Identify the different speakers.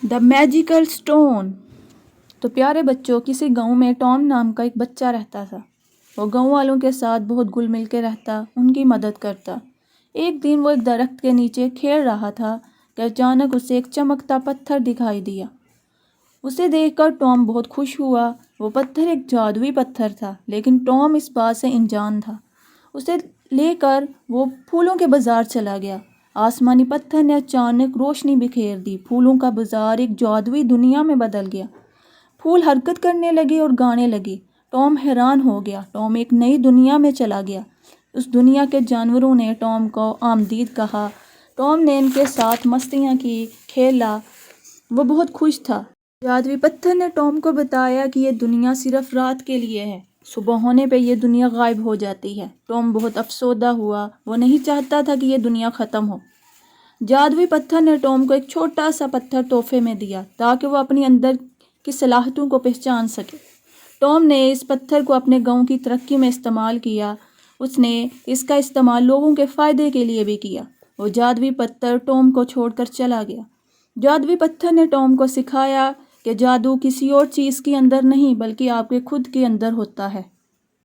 Speaker 1: دا magical stone. تو پیارے بچوں، کسی گاؤں میں ٹام نام کا ایک بچہ رہتا تھا۔ وہ گاؤں والوں کے ساتھ بہت گل مل کے رہتا، ان کی مدد کرتا۔ ایک دن وہ ایک درخت کے نیچے کھیل رہا تھا کہ اچانک اسے ایک چمکتا پتھر دکھائی دیا۔ اسے دیکھ کر ٹام بہت خوش ہوا۔ وہ پتھر ایک جادوئی پتھر تھا، لیکن ٹام اس بات سے انجان تھا۔ اسے لے کر وہ پھولوں کے بازار چلا گیا۔ آسمانی پتھر نے اچانک روشنی بکھیر دی۔ پھولوں کا بازار ایک جادوئی دنیا میں بدل گیا۔ پھول حرکت کرنے لگے اور گانے لگے۔ ٹام حیران ہو گیا۔ ٹام ایک نئی دنیا میں چلا گیا۔ اس دنیا کے جانوروں نے ٹام کو آمدید کہا۔ ٹام نے ان کے ساتھ مستیاں کی، کھیلا۔ وہ بہت خوش تھا۔ جادوئی پتھر نے ٹام کو بتایا کہ یہ دنیا صرف رات کے لیے ہے، صبح ہونے پہ یہ دنیا غائب ہو جاتی ہے۔ ٹام بہت افسردہ ہوا۔ وہ نہیں چاہتا تھا کہ یہ دنیا ختم ہو۔ جادوئی پتھر نے ٹام کو ایک چھوٹا سا پتھر تحفے میں دیا تاکہ وہ اپنی اندر کی صلاحیتوں کو پہچان سکے۔ ٹام نے اس پتھر کو اپنے گاؤں کی ترقی میں استعمال کیا۔ اس نے اس کا استعمال لوگوں کے فائدے کے لیے بھی کیا۔ وہ جادوئی پتھر ٹام کو چھوڑ کر چلا گیا۔ جادوئی پتھر نے ٹام کو سکھایا کہ جادو کسی اور چیز کے اندر نہیں بلکہ آپ کے خود کے اندر ہوتا ہے۔